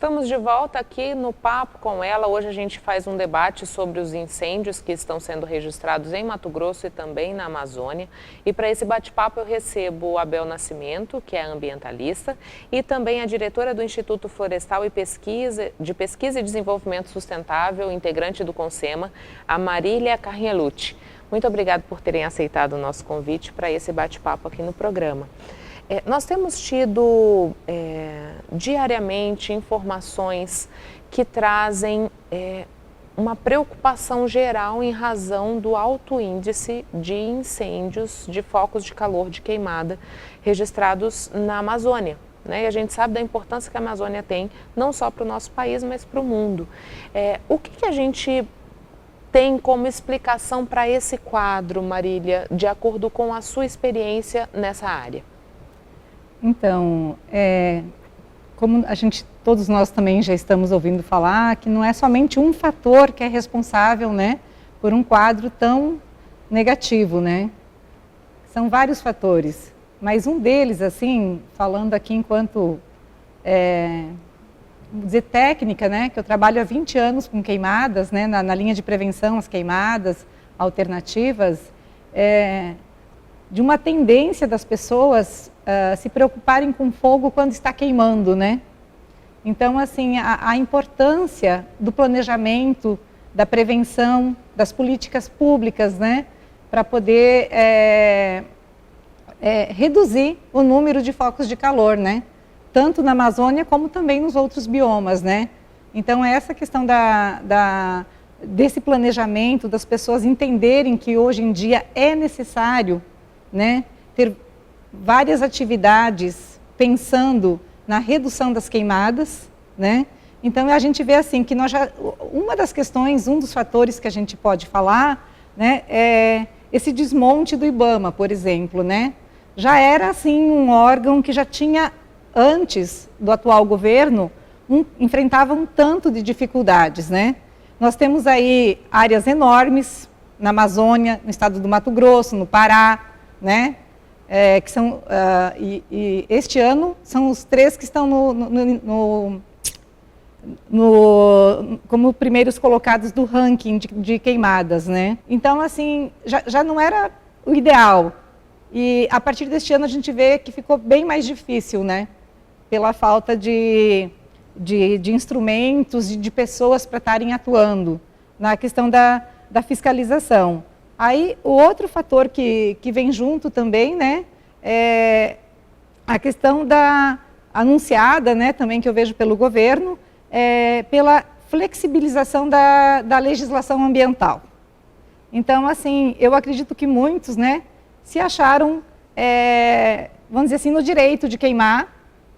Estamos de volta aqui no Papo com ela. Hoje a gente faz um debate sobre os incêndios que estão sendo registrados em Mato Grosso e também na Amazônia. E para esse bate-papo eu recebo o Abel Nascimento, que é ambientalista, e também a diretora do Instituto Florestal e de Pesquisa e Desenvolvimento Sustentável, integrante do CONSEMA, a Marília Carnielucci. Muito obrigada por terem aceitado o nosso convite para esse bate-papo aqui no programa. Nós temos tido diariamente informações que trazem uma preocupação geral em razão do alto índice de incêndios, de focos de calor, de queimada registrados na Amazônia. Né? E a gente sabe da importância que a Amazônia tem, não só para o nosso país, mas para o mundo. O que a gente tem como explicação para esse quadro, Marília, de acordo com a sua experiência nessa área? Então, como todos nós também já estamos ouvindo falar, que não é somente um fator que é responsável, né, por um quadro tão negativo, né? São vários fatores, mas um deles, assim, falando aqui enquanto, vamos dizer, técnica, né, que eu trabalho há 20 anos com queimadas, né, na linha de prevenção às queimadas alternativas, de uma tendência das pessoas se preocuparem com fogo quando está queimando, né? Então, assim, a importância do planejamento, da prevenção, das políticas públicas, né? Para poder reduzir o número de focos de calor, né? Tanto na Amazônia como também nos outros biomas, né? Então, essa questão desse planejamento, das pessoas entenderem que hoje em dia é necessário, né, ter várias atividades pensando na redução das queimadas, né? Então a gente vê assim que uma das questões, um dos fatores que a gente pode falar, né, é esse desmonte do IBAMA, por exemplo, né? Já era assim um órgão que já tinha antes do atual governo enfrentava um tanto de dificuldades, né? Nós temos aí áreas enormes na Amazônia, no estado do Mato Grosso, no Pará, né? Que são, e este ano são os 3 que estão como primeiros colocados do ranking de queimadas, né? Então, assim, já não era o ideal. E a partir deste ano a gente vê que ficou bem mais difícil, né? Pela falta de instrumentos e de pessoas para estarem atuando na questão da fiscalização. Aí, o outro fator que vem junto também, né, é a questão anunciada, né, também que eu vejo pelo governo, pela flexibilização da legislação ambiental. Então, assim, eu acredito que muitos, né, se acharam, vamos dizer assim, no direito de queimar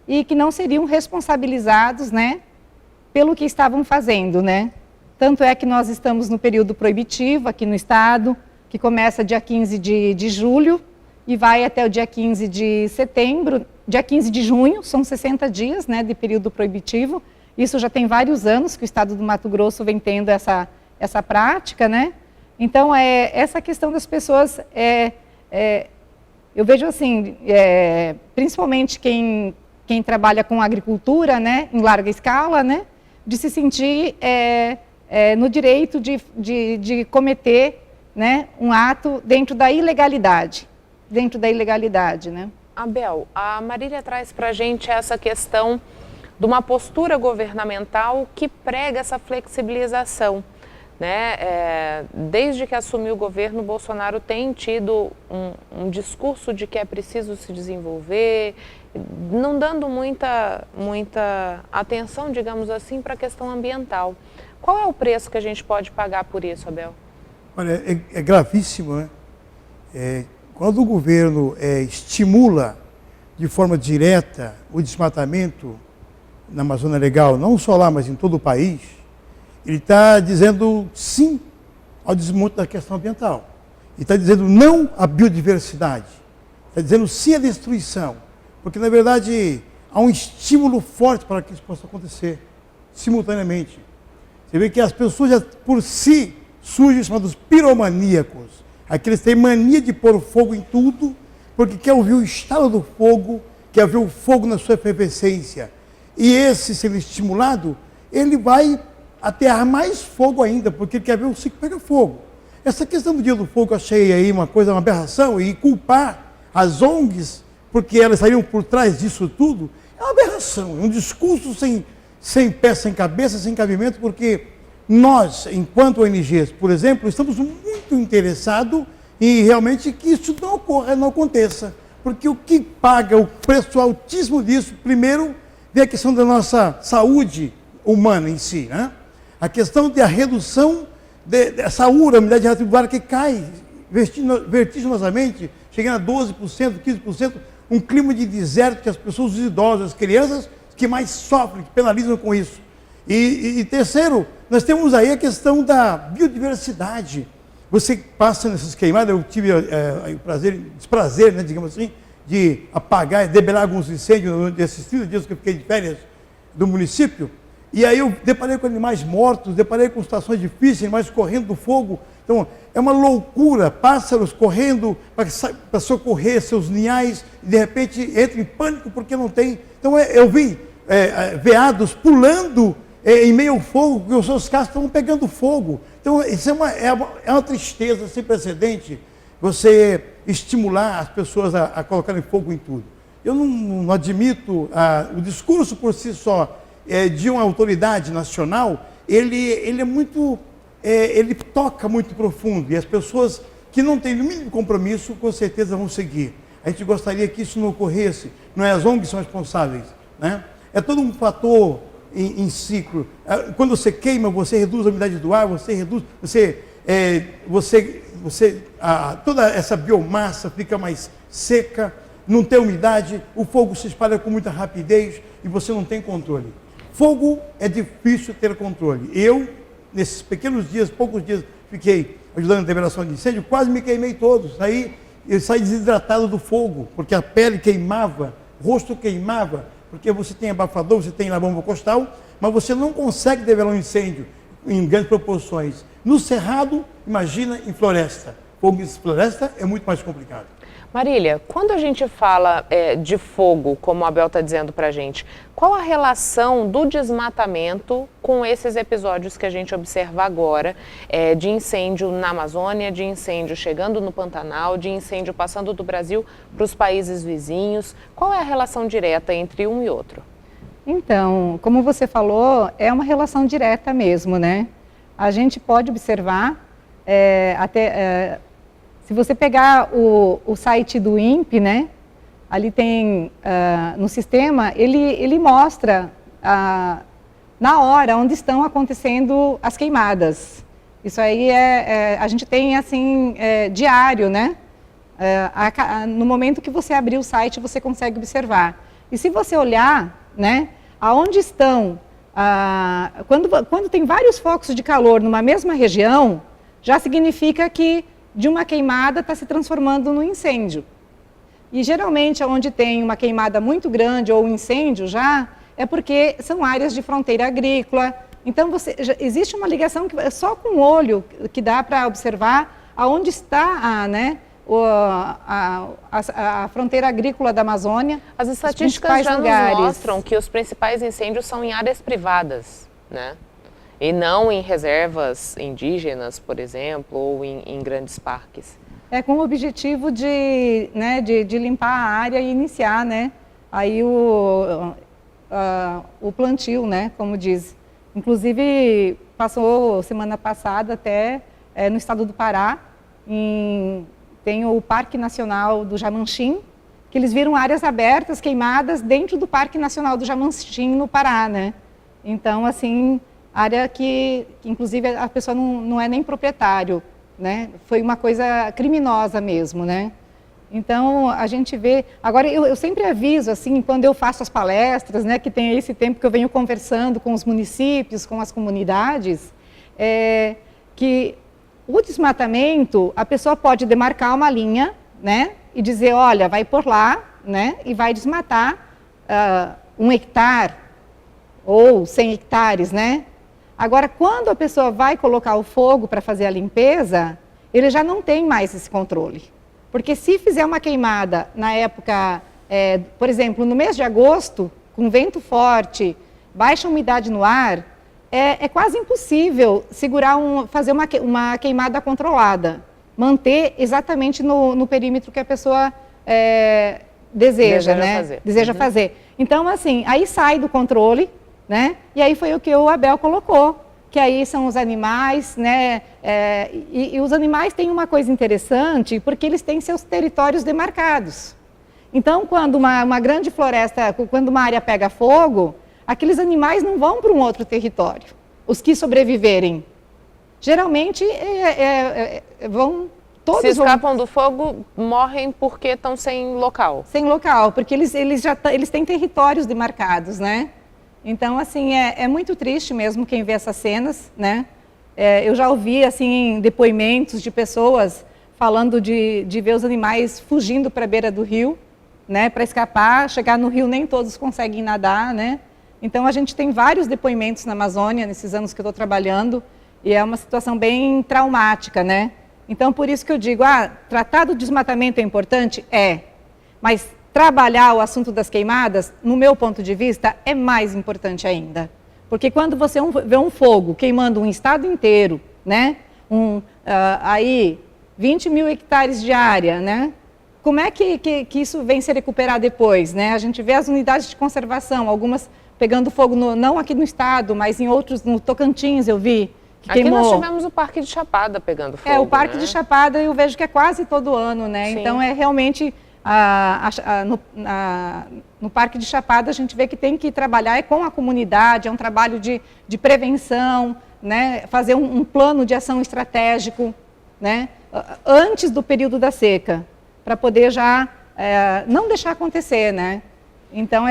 e que não seriam responsabilizados, né, pelo que estavam fazendo, né. Tanto é que nós estamos no período proibitivo aqui no estado, que começa dia 15 de julho e vai até o dia 15 de setembro, dia 15 de junho, são 60 dias, né, de período proibitivo. Isso já tem vários anos que o estado do Mato Grosso vem tendo essa prática, né? Então, essa questão das pessoas, eu vejo assim, principalmente quem trabalha com agricultura, né, em larga escala, né, de se sentir no direito de cometer, né, um ato dentro da ilegalidade, né? Abel, a Marília traz para a gente essa questão de uma postura governamental que prega essa flexibilização, né? Desde que assumiu o governo, Bolsonaro tem tido um discurso de que é preciso se desenvolver, não dando muita atenção, digamos assim, para a questão ambiental. Qual é o preço que a gente pode pagar por isso, Abel? Olha, é gravíssimo, né? Quando o governo estimula de forma direta o desmatamento na Amazônia Legal, não só lá, mas em todo o país, ele está dizendo sim ao desmonte da questão ambiental. Ele está dizendo não à biodiversidade. Está dizendo sim à destruição. Porque, na verdade, há um estímulo forte para que isso possa acontecer simultaneamente. Você vê que as pessoas já por si surgem chamados piromaníacos. Aqueles que têm mania de pôr fogo em tudo, porque quer ouvir o estalo do fogo, quer ver o fogo na sua efervescência. E esse, se ele estimulado, ele vai aterrar mais fogo ainda, porque ele quer ver o ciclo pegar fogo. Essa questão do Dia do Fogo eu achei aí uma aberração, e culpar as ONGs, porque elas saíram por trás disso tudo, é uma aberração, é um discurso sem pé, sem cabeça, sem cabimento, porque nós, enquanto ONGs, por exemplo, estamos muito interessados em realmente que isso não ocorra, não aconteça. Porque o que paga o preço altíssimo disso, primeiro, vem a questão da nossa saúde humana em si, né? A questão da redução dessa umidade relativa que cai vertiginosamente, chegando a 12%, 15%, um clima de deserto que as pessoas, os idosos, as crianças, que mais sofrem, que penalizam com isso. E terceiro, nós temos aí a questão da biodiversidade. Você passa nessas queimadas, eu tive o desprazer, né, digamos assim, de apagar, debelar alguns incêndios nesses 30 dias que eu fiquei de férias do município, e aí eu deparei com animais mortos, deparei com situações difíceis, animais correndo do fogo. Então, é uma loucura, pássaros correndo para socorrer seus ninhais, e de repente entra em pânico porque não tem. Então, eu vi veados pulando em meio ao fogo, porque os seus cascos estavam pegando fogo. Então, isso é uma tristeza sem precedente, você estimular as pessoas a colocarem fogo em tudo. Eu não admito, o discurso por si só de uma autoridade nacional, ele é muito, ele toca muito profundo, e as pessoas que não têm o mínimo compromisso, com certeza vão seguir. A gente gostaria que isso não ocorresse, não é as ONGs que são responsáveis, né? É todo um fator em ciclo. Quando você queima, você reduz a umidade do ar, você reduz, toda essa biomassa fica mais seca, não tem umidade, o fogo se espalha com muita rapidez e você não tem controle. Fogo é difícil ter controle. Eu, nesses pequenos dias, poucos dias, fiquei ajudando na liberação de incêndio, quase me queimei todo. Eu saí desidratado do fogo, porque a pele queimava, o rosto queimava, porque você tem abafador, você tem na bomba costal, mas você não consegue debelar um incêndio em grandes proporções. No cerrado, imagina em floresta. Fogo em floresta é muito mais complicado. Marília, quando a gente fala de fogo, como a Abel está dizendo para a gente, qual a relação do desmatamento com esses episódios que a gente observa agora, de incêndio na Amazônia, de incêndio chegando no Pantanal, de incêndio passando do Brasil para os países vizinhos? Qual é a relação direta entre um e outro? Então, como você falou, é uma relação direta mesmo, né? A gente pode observar, se você pegar o site do INPE, né, ali tem, no sistema, ele mostra na hora onde estão acontecendo as queimadas. Isso aí a gente tem assim, diário, né? No momento que você abrir o site, você consegue observar. E se você olhar, né, aonde estão, quando tem vários focos de calor numa mesma região, já significa que de uma queimada está se transformando num incêndio. E geralmente onde tem uma queimada muito grande ou um incêndio já, é porque são áreas de fronteira agrícola. Então existe uma ligação que só com o olho que dá para observar aonde está a fronteira agrícola da Amazônia. As estatísticas já nos mostram que os principais incêndios são em áreas privadas, né? E não em reservas indígenas, por exemplo, ou em grandes parques. Com o objetivo de limpar a área e iniciar, né, aí o plantio, né, como diz. Inclusive, passou semana passada até no estado do Pará, tem o Parque Nacional do Jamanchim, que eles viram áreas abertas, queimadas, dentro do Parque Nacional do Jamanchim, no Pará, né. Então, assim, área que inclusive a pessoa não é nem proprietário, né? Foi uma coisa criminosa mesmo, né? Então a gente vê. Agora eu sempre aviso assim, quando eu faço as palestras, né, que tem esse tempo que eu venho conversando com os municípios, com as comunidades, que o desmatamento, a pessoa pode demarcar uma linha, né, e dizer, olha, vai por lá, né, e vai desmatar 1 hectare ou 100 hectares, né? Agora, quando a pessoa vai colocar o fogo para fazer a limpeza, ele já não tem mais esse controle. Porque se fizer uma queimada na época, por exemplo, no mês de agosto, com vento forte, baixa umidade no ar, é quase impossível fazer uma queimada controlada, manter exatamente no perímetro que a pessoa deseja fazer. Então, assim, aí sai do controle, né? E aí foi o que o Abel colocou, que aí são os animais, né? E os animais têm uma coisa interessante, porque eles têm seus territórios demarcados. Então, quando uma grande floresta, quando uma área pega fogo, aqueles animais não vão para um outro território. Os que sobreviverem, geralmente vão... Todos se escapam do fogo, morrem porque estão sem local. Sem local, porque eles têm territórios demarcados, né? Então, assim, é muito triste mesmo quem vê essas cenas, né? Eu já ouvi, assim, depoimentos de pessoas falando de ver os animais fugindo para a beira do rio, né? Para escapar, chegar no rio nem todos conseguem nadar, né? Então, a gente tem vários depoimentos na Amazônia, nesses anos que eu estou trabalhando, e é uma situação bem traumática, né? Então, por isso que eu digo, tratar do desmatamento é importante? Mas trabalhar o assunto das queimadas, no meu ponto de vista, é mais importante ainda. Porque quando você vê um fogo queimando um estado inteiro, né? Aí, 20 mil hectares de área, né? Como é que isso vem se recuperar depois, né? A gente vê as unidades de conservação, algumas pegando fogo, não aqui no estado, mas em outros, no Tocantins eu vi, que aqui queimou. Nós tivemos o Parque de Chapada pegando fogo. O Parque de Chapada eu vejo que é quase todo ano, né? Sim. Então, realmente, no Parque de Chapada a gente vê que tem que trabalhar com a comunidade, é um trabalho de prevenção, né? Fazer um plano de ação estratégico, né? Antes do período da seca, para poder já não deixar acontecer, né? Então,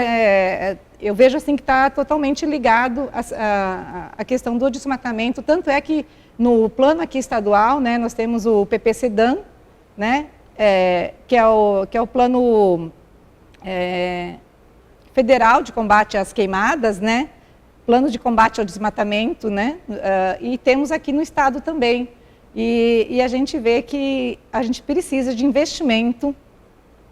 eu vejo assim que está totalmente ligado à questão do desmatamento, tanto é que no plano aqui estadual, né, nós temos o PPCDAN, né, que é o plano federal de combate às queimadas, né, plano de combate ao desmatamento, né, e temos aqui no estado também. E a gente vê que a gente precisa de investimento,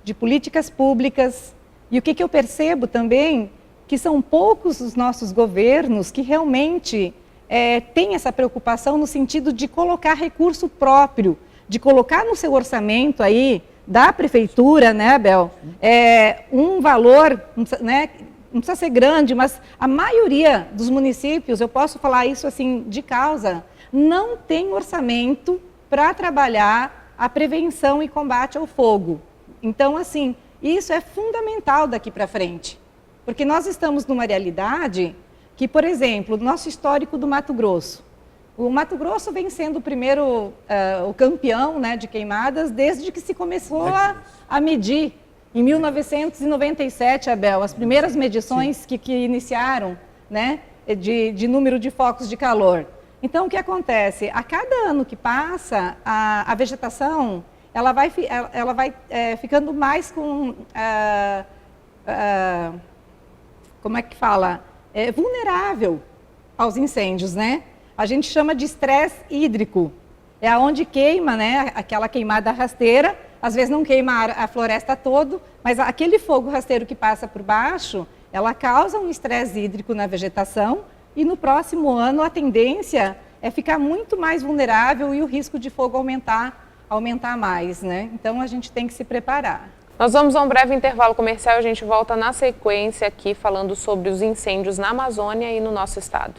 de políticas públicas. E o que eu percebo também, que são poucos os nossos governos que realmente têm essa preocupação no sentido de colocar recurso próprio, de colocar no seu orçamento aí, da prefeitura, né, Abel, um valor, né, não precisa ser grande, mas a maioria dos municípios, eu posso falar isso assim de causa, não tem orçamento para trabalhar a prevenção e combate ao fogo. Então, assim, isso é fundamental daqui para frente, porque nós estamos numa realidade que, por exemplo, o nosso histórico do Mato Grosso. O Mato Grosso vem sendo o campeão, né, de queimadas desde que se começou a medir. Em 1997, Abel, as primeiras medições que iniciaram, né, de número de focos de calor. Então, o que acontece? A cada ano que passa, a vegetação ela vai ficando mais com, como é que fala? Vulnerável aos incêndios, né? A gente chama de estresse hídrico. É onde queima, né? Aquela queimada rasteira, às vezes não queima a floresta toda, mas aquele fogo rasteiro que passa por baixo, ela causa um estresse hídrico na vegetação e no próximo ano a tendência é ficar muito mais vulnerável e o risco de fogo aumentar mais, né? Então, a gente tem que se preparar. Nós vamos a um breve intervalo comercial e a gente volta na sequência aqui falando sobre os incêndios na Amazônia e no nosso estado.